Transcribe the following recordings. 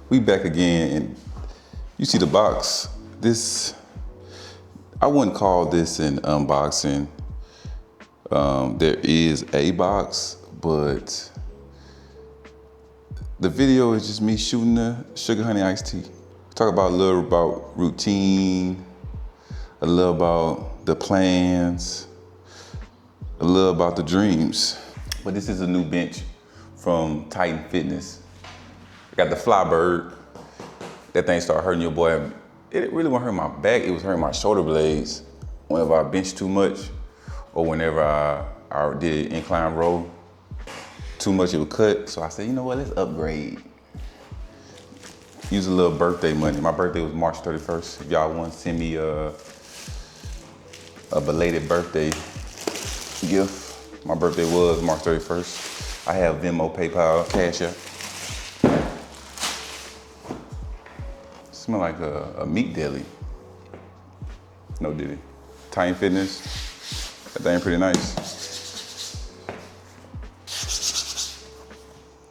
We back again, and you see the box. I wouldn't call this an unboxing. There is a box, but the video is just me shooting the Sugar Honey Iced Tea. Talk about a little about routine, a little about the plans, a little about the dreams. But this is a new bench from Titan Fitness. I got the Flybird. That thing started hurting your boy. It really wasn't hurting my back, it was hurting my shoulder blades. Whenever I benched too much, or whenever I did incline row too much, it would cut. So I said, you know what, let's upgrade. Use a little birthday money. My birthday was March 31st. If y'all want to send me a belated birthday gift, my birthday was March 31st. I have Venmo, PayPal, Cash App. Smell like a meat deli. No diddy. Titan Fitness. That thing pretty nice.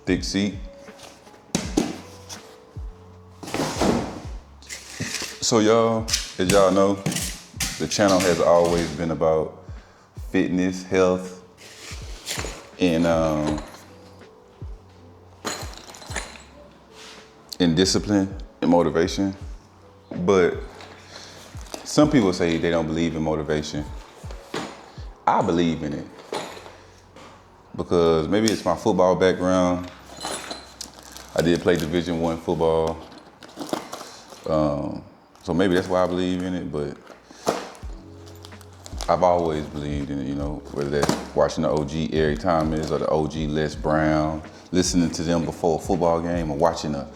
Thick seat. So y'all, as y'all know, the channel has always been about fitness, health, and discipline and motivation. But some people say they don't believe in motivation. I believe in it because maybe it's my football background. I did play Division I football. So maybe that's why I believe in it, but I've always believed in it, you know, whether that's watching the OG Eric Thomas or the OG Les Brown, listening to them before a football game, or watching a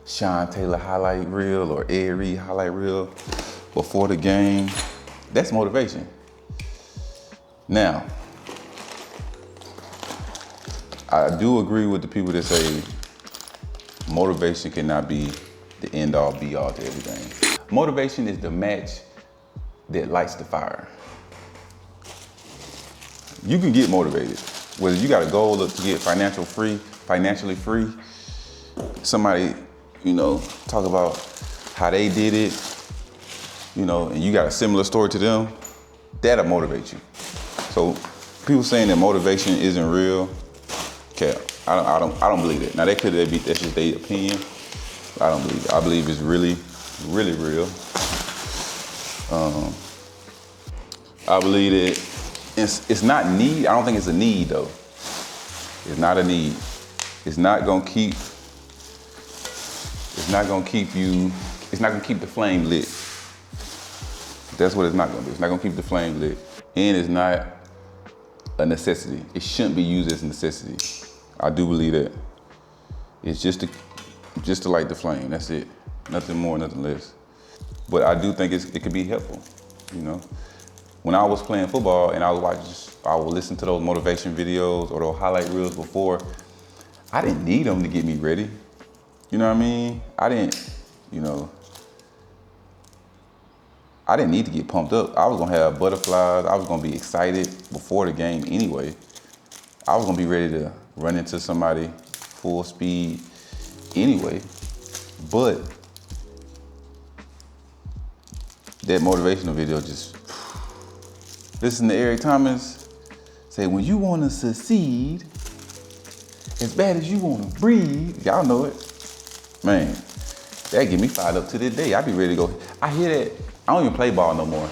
Sean Taylor highlight reel or Ed Reed highlight reel before the game. That's motivation. Now, I do agree with the people that say motivation cannot be the end all be all to everything. Motivation is the match that lights the fire. You can get motivated. Whether you got a goal to get financially free, somebody, you know, talk about how they did it, you know, and you got a similar story to them, that'll motivate you. So people saying that motivation isn't real, okay, I don't believe it. Now that's just their opinion. I don't believe it. I believe it's really, really real. I believe that it's not need. I don't think it's a need though. It's not a need. It's not gonna keep the flame lit. That's what it's not gonna do. It's not gonna keep the flame lit. And it's not a necessity. It shouldn't be used as a necessity. I do believe that. It's just to light the flame, that's it. Nothing more, nothing less. But I do think it could be helpful, you know? When I was playing football and I would listen to those motivation videos or those highlight reels before, I didn't need them to get me ready. You know what I mean? I didn't need to get pumped up. I was gonna have butterflies. I was gonna be excited before the game anyway. I was gonna be ready to run into somebody full speed anyway. But that motivational video just, listen to Eric Thomas say, when you wanna succeed, as bad as you wanna breathe, y'all know it. Man, that get me fired up to this day. I be ready to go. I hear that. I don't even play ball no more,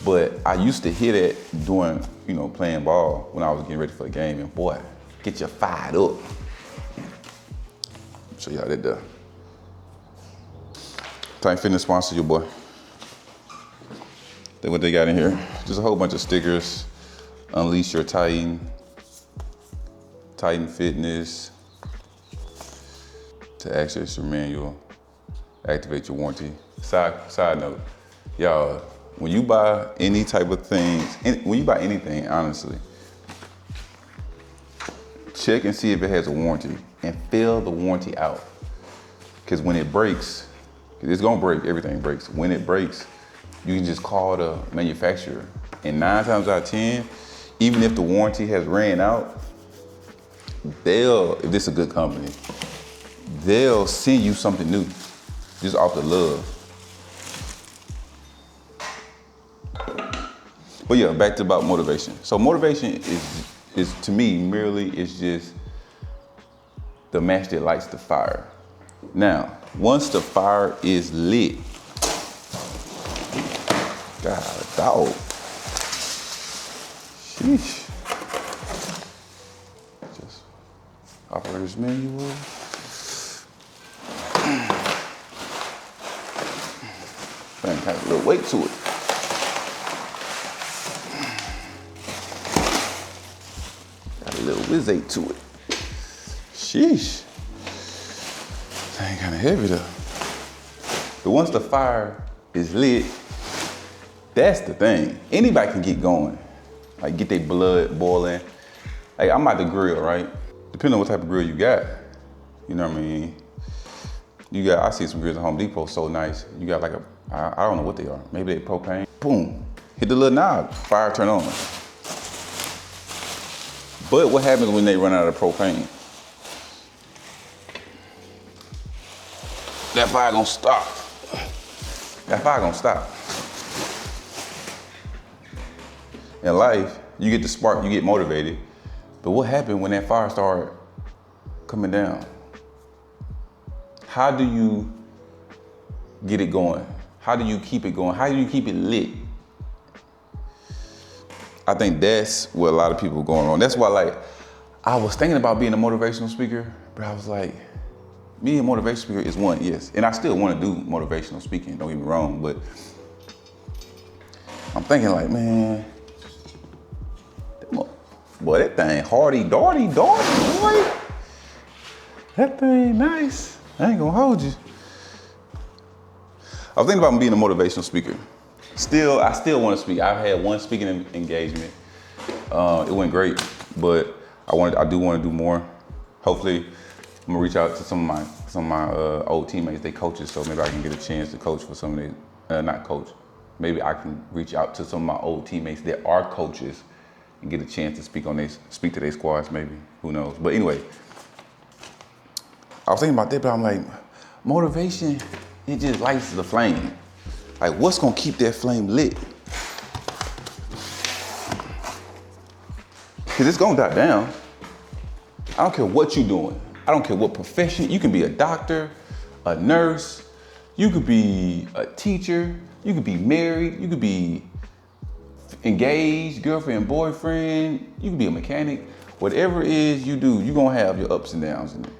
but I used to hear that during, you know, playing ball when I was getting ready for the game, and boy, get you fired up. Show y'all that there. Titan Fitness sponsor your boy. That's what they got in here. Just a whole bunch of stickers. Unleash your Titan. Titan Fitness. To access your manual. Activate your warranty. Side note. Y'all, when you buy any type of things, when you buy anything, honestly, check and see if it has a warranty and fill the warranty out. Because when it breaks, it's gonna break, everything breaks. When it breaks, you can just call the manufacturer. And 9 times out of 10, even if the warranty has ran out, if this is a good company, they'll send you something new, just off the love. But yeah, back to about motivation. So motivation is to me merely is just the match that lights the fire. Now, once the fire is lit, God, dog. Sheesh. Just operator's manual. Thing has a little weight to it. Got a little whiz-ate to it. Sheesh. Thing kind of heavy though. But once the fire is lit, that's the thing. Anybody can get going. Like get their blood boiling. Like I'm at the grill, right? Depending on what type of grill you got. You know what I mean? I see some grills at Home Depot so nice. You got like I don't know what they are. Maybe they propane. Boom, hit the little knob, fire turn on. But what happens when they run out of propane? That fire gonna stop. That fire gonna stop. In life, you get the spark, you get motivated. But what happened when that fire started coming down? How do you get it going? How do you keep it going? How do you keep it lit? I think that's what a lot of people are going on. That's why, like, I was thinking about being a motivational speaker, but I was like, being a motivational speaker is one, yes. And I still want to do motivational speaking, don't get me wrong, but I'm thinking like, man, boy, that thing hardy-darty, boy. That thing nice. I ain't gonna hold you. I was thinking about being a motivational speaker. I still want to speak. I've had one speaking engagement. It went great, but I do want to do more. Hopefully, I'm gonna reach out to some of my old teammates. They coaches, so maybe I can get a chance to coach for some of they, not coach. Maybe I can reach out to some of my old teammates that are coaches and get a chance to speak to their squads. Maybe, who knows? But anyway, I was thinking about that, but I'm like, motivation, it just lights the flame. Like, what's gonna keep that flame lit? Cause it's gonna die down. I don't care what you're doing. I don't care what profession. You can be a doctor, a nurse, you could be a teacher, you could be married, you could be engaged, girlfriend, boyfriend, you could be a mechanic. Whatever it is you do, you're gonna have your ups and downs in it.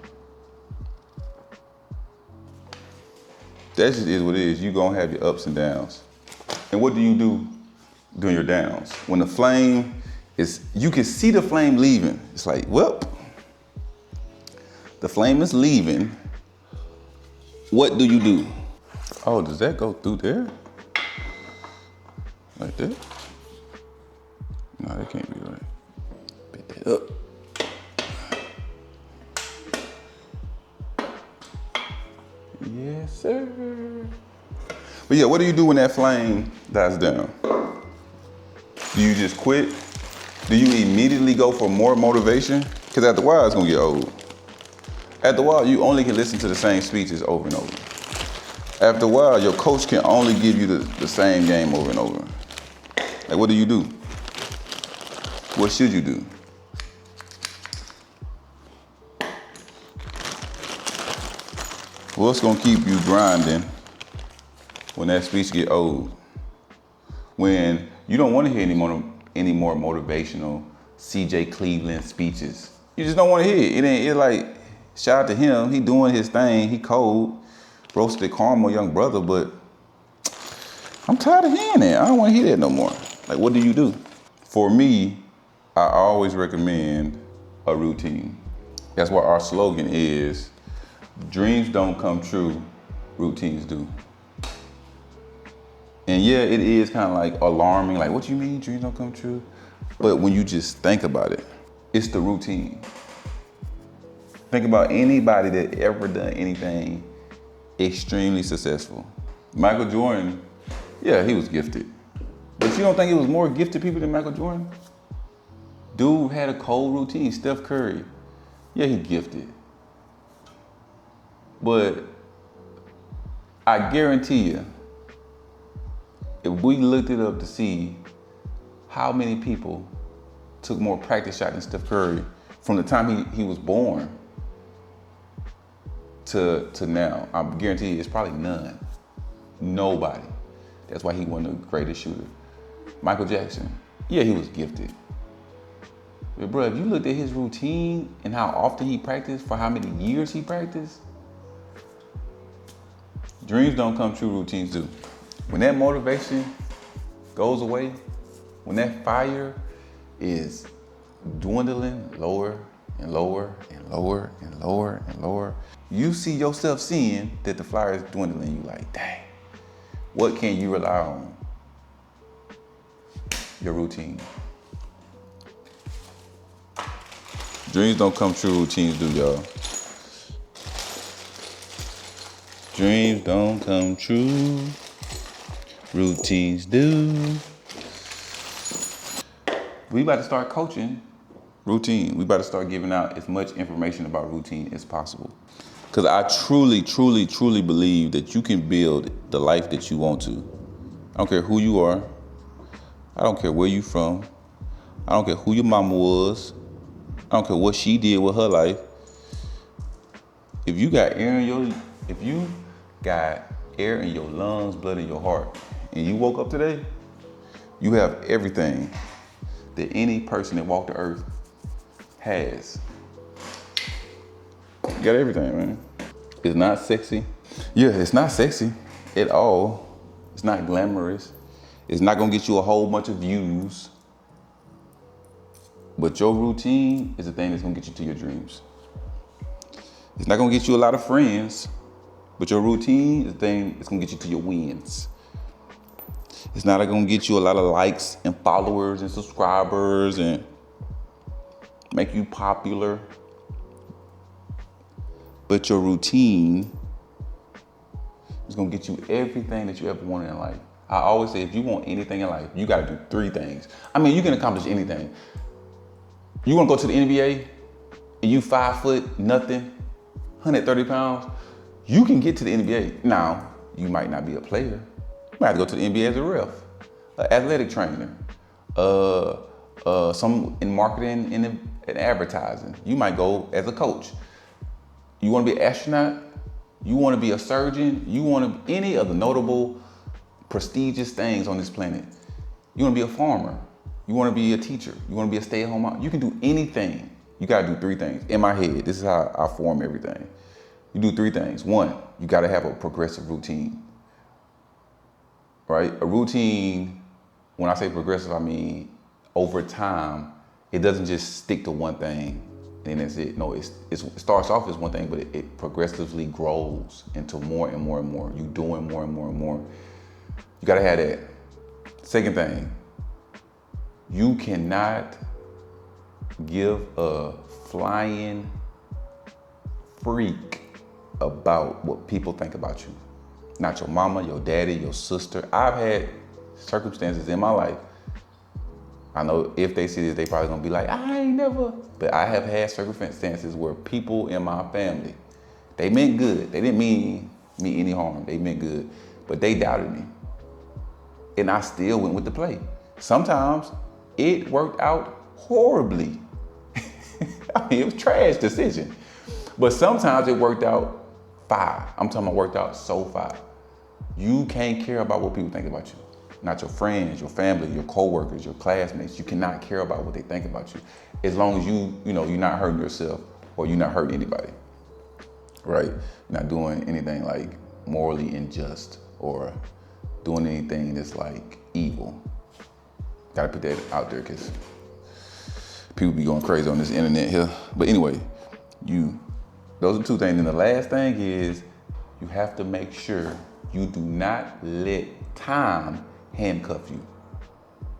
That just is what it is. You're gonna have your ups and downs. And what do you do during your downs? When the flame is, you can see the flame leaving. It's like, well, the flame is leaving. What do you do? Oh, does that go through there? Like that? No, that can't be right. Pick that up. Yes, sir. But yeah, what do you do when that flame dies down? Do you just quit? Do you immediately go for more motivation? Because after a while, it's gonna get old. After a while, you only can listen to the same speeches over and over. After a while, your coach can only give you the same game over and over. Like, what do you do? What should you do? What's gonna keep you grinding when that speech get old? When you don't wanna hear any more motivational CJ Cleveland speeches. You just don't wanna hear it. It's like, shout out to him, he doing his thing, he cold, roasted caramel young brother, but I'm tired of hearing that. I don't wanna hear that no more. Like, what do you do? For me, I always recommend a routine. That's why our slogan is, dreams don't come true, routines do. And yeah, it is kind of like alarming, like, what you mean dreams don't come true? But when you just think about it, it's the routine. Think about anybody that ever done anything extremely successful. Michael Jordan, yeah, he was gifted. But you don't think it was more gifted people than Michael Jordan? Dude had a cold routine. Steph Curry, yeah, he gifted. But I guarantee you, if we looked it up to see how many people took more practice shots than Steph Curry from the time he was born to now, I guarantee you it's probably none. Nobody. That's why he won the greatest shooter. Michael Jackson, yeah, he was gifted. But bro, if you looked at his routine and how often he practiced, for how many years he practiced, dreams don't come true, routines do. When that motivation goes away, when that fire is dwindling lower and lower and lower and lower and lower, you see yourself seeing that the fire is dwindling. You like, dang, what can you rely on? Your routine. Dreams don't come true, routines do, y'all. Dreams don't come true, routines do. We about to start coaching routine. We about to start giving out as much information about routine as possible. Because I truly, truly, truly believe that you can build the life that you want to. I don't care who you are. I don't care where you from. I don't care who your mama was. I don't care what she did with her life. If you got air in your lungs, blood in your heart, and you woke up today, you have everything that any person that walked the earth has. You got everything, man. It's not sexy. Yeah, it's not sexy at all. It's not glamorous. It's not gonna get you a whole bunch of views. But your routine is the thing that's gonna get you to your dreams. It's not gonna get you a lot of friends, but your routine is the thing that's gonna get you to your wins. It's not gonna get you a lot of likes and followers and subscribers and make you popular. But your routine is gonna get you everything that you ever wanted in life. I always say, if you want anything in life, you gotta do 3 things. I mean, you can accomplish anything. You wanna go to the NBA and you 5 foot, nothing, 130 pounds, you can get to the NBA. Now, you might not be a player. You might have to go to the NBA as a ref, an athletic trainer, some in marketing and advertising. You might go as a coach. You wanna be an astronaut? You wanna be a surgeon? You wanna be any of the notable, prestigious things on this planet? You wanna be a farmer? You wanna be a teacher? You wanna be a stay-at-home mom? You can do anything. You gotta do 3 things. In my head, this is how I form everything. You do 3 things. 1, you gotta have a progressive routine, right? A routine, when I say progressive, I mean over time, it doesn't just stick to one thing and that's it. No, it starts off as one thing, but it progressively grows into more and more and more. You doing more and more and more. You gotta have that. Second thing, you cannot give a flying freak about what people think about you. Not your mama, your daddy, your sister. I've had circumstances in my life. I know if they see this, they probably gonna be like, I ain't never. But I have had circumstances where people in my family, they meant good. They didn't mean me any harm. They meant good, but they doubted me. And I still went with the play. Sometimes it worked out horribly. I mean, it was a trash decision. But sometimes it worked out fine. I'm talking about worked out so fine. You can't care about what people think about you. Not your friends, your family, your coworkers, your classmates. You cannot care about what they think about you. As long as you're not hurting yourself or you're not hurting anybody, right? You're not doing anything like morally unjust or doing anything that's like evil. Gotta put that out there because people be going crazy on this internet here. But anyway, those are 2 things. And the last thing is you have to make sure you do not let time handcuff you.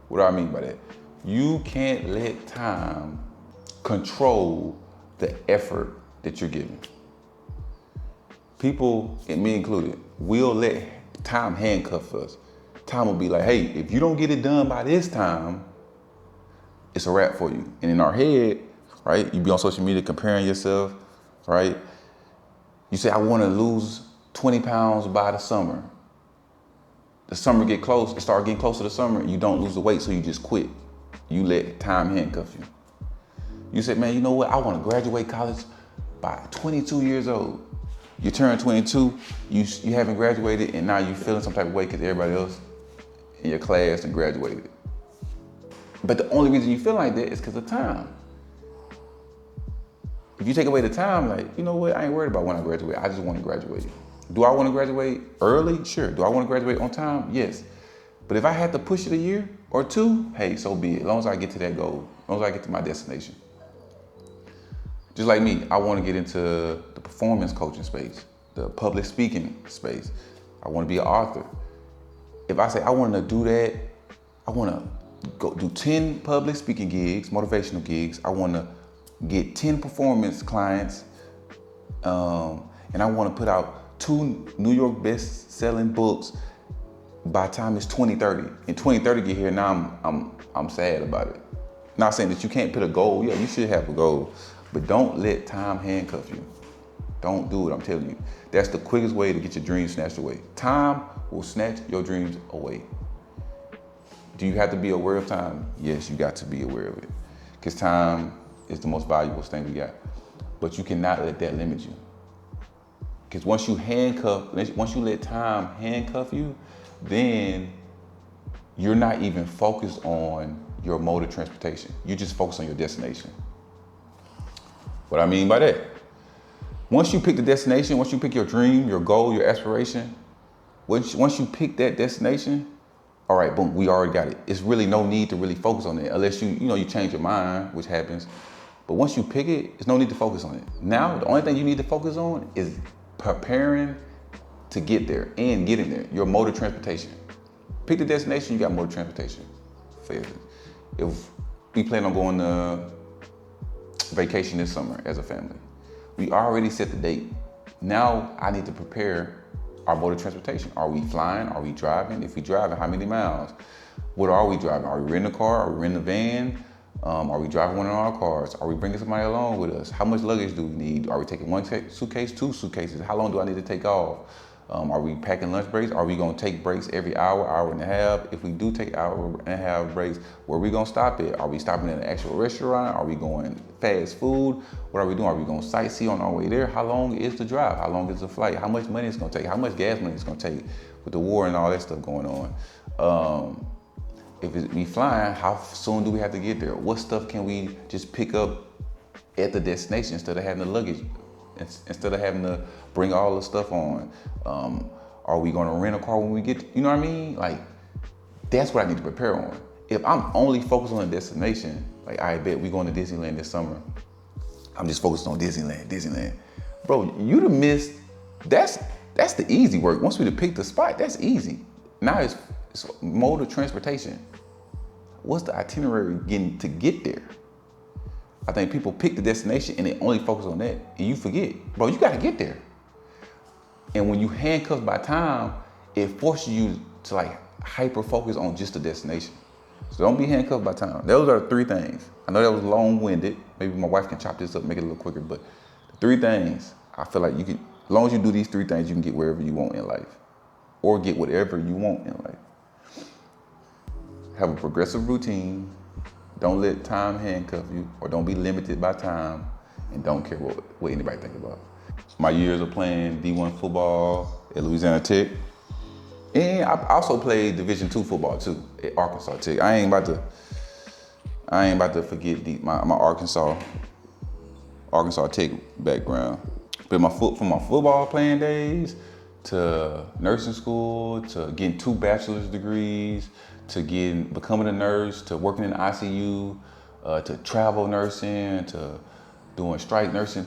What do I mean by that? You can't let time control the effort that you're giving. People, and me included, will let time handcuff us. Time will be like, hey, if you don't get it done by this time, it's a wrap for you. And in our head, right, you be on social media comparing yourself, right? You say, I want to lose 20 pounds by the summer. The summer get close, it start getting close to the summer, and you don't lose the weight, so you just quit. You let time handcuff you. You say, man, you know what? I want to graduate college by 22 years old. You turn 22, you haven't graduated, and now you're feeling some type of way because everybody else in your class and graduated. But the only reason you feel like that is because of time. If you take away the time, like, you know what, I ain't worried about when I graduate, I just want to graduate. Do I want to graduate early? Sure. Do I want to graduate on time? Yes. But if I had to push it a year or two, hey, so be it. As long as I get to that goal, as long as I get to my destination. Just like me, I want to get into the performance coaching space, the public speaking space. I want to be an author. If I say I want to do that, I want to go do 10 public speaking gigs, motivational gigs. I want to get 10 performance clients, and I want to put out 2 New York best-selling books by the time it's 2030. And 2030 get here, now I'm sad about it. Not saying that you can't put a goal. Yeah, you should have a goal, but don't let time handcuff you. Don't do it, I'm telling you. That's the quickest way to get your dreams snatched away. Time will snatch your dreams away. Do you have to be aware of time? Yes, you got to be aware of it. Because time is the most valuable thing we got. But you cannot let that limit you. Because once you let time handcuff you, then you're not even focused on your mode of transportation. You just focus on your destination. What I mean by that, once you pick the destination, once you pick your dream, your goal, your aspiration, once you pick that destination, all right, boom, we already got it. It's really no need to really focus on it unless you change your mind, which happens. But once you pick it, there's no need to focus on it. Now, the only thing you need to focus on is preparing to get there and getting there, your mode of transportation. Pick the destination, you got mode of transportation. If we plan on going to vacation this summer as a family, we already set the date. Now I need to prepare our mode of transportation. Are we flying? Are we driving? If we driving, how many miles? What are we driving? Are we renting a car? Are we renting a van? Are we driving one of our cars? Are we bringing somebody along with us? How much luggage do we need? Are we taking one suitcase, 2 suitcases? How long do I need to take off? Are we packing lunch breaks? Are we gonna take breaks every hour and a half? If we do take hour and a half breaks, where are we gonna stop at? Are we stopping at an actual restaurant? Are we going fast food? What are we doing? Are we gonna sightsee on our way there? How long is the drive? How long is the flight? How much money it's gonna take? How much gas money it's gonna take with the war and all that stuff going on? If we flying, how soon do we have to get there? What stuff can we just pick up at the destination instead of having the luggage? Instead of having to bring all the stuff on? Are we gonna rent a car when we get, you know what I mean? Like, that's what I need to prepare on. If I'm only focused on a destination, like I bet we going to Disneyland this summer, I'm just focused on Disneyland. Bro, you done missed, that's the easy work. Once we done picked the spot, that's easy. Now it's mode of transportation. What's the itinerary getting to get there? I think people pick the destination and they only focus on that, and you forget, bro, you gotta get there. And when you handcuffed by time, it forces you to like hyper focus on just the destination. So don't be handcuffed by time. Those are the 3 things. I know that was long-winded. Maybe my wife can chop this up, make it a little quicker, but the 3 things, I feel like you can, as long as you do these 3 things, you can get wherever you want in life, or get whatever you want in life. Have a progressive routine. Don't let time handcuff you, or don't be limited by time, and don't care what anybody think about. My years of playing D1 football at Louisiana Tech, and I also played Division II football too at Arkansas Tech. I ain't about to forget my Arkansas Tech background. But from my football playing days to nursing school, to getting 2 bachelor's degrees, to becoming a nurse, to working in the ICU, to travel nursing, to doing strike nursing,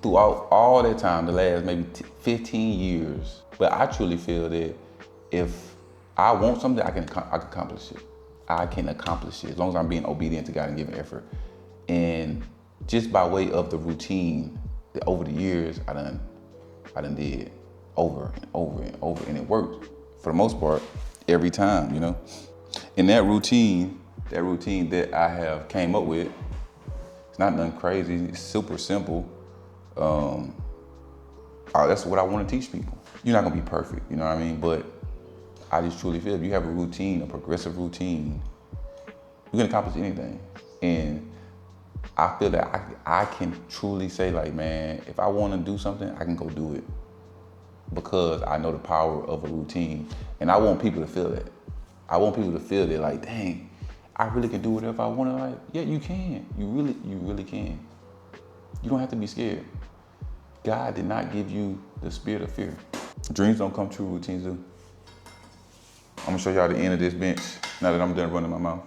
throughout all that time, the last maybe 15 years. But I truly feel that if I want something, I can accomplish it. I can accomplish it as long as I'm being obedient to God and giving effort. And just by way of the routine that over the years I done did over and over and over, and it worked for the most part every time, you know. And that routine that I have came up with, it's not nothing crazy, it's super simple. That's what I want to teach people. You're not gonna be perfect, you know what I mean? But I just truly feel if you have a routine, a progressive routine, you can accomplish anything. And I feel that I can truly say like, man, if I want to do something, I can go do it because I know the power of a routine. And I want people to feel that. I want people to feel that like, dang, I really can do whatever I want in life. Yeah, you can. You really can. You don't have to be scared. God did not give you the spirit of fear. Dreams don't come true, routines do. I'm gonna show y'all the end of this bench now that I'm done running my mouth.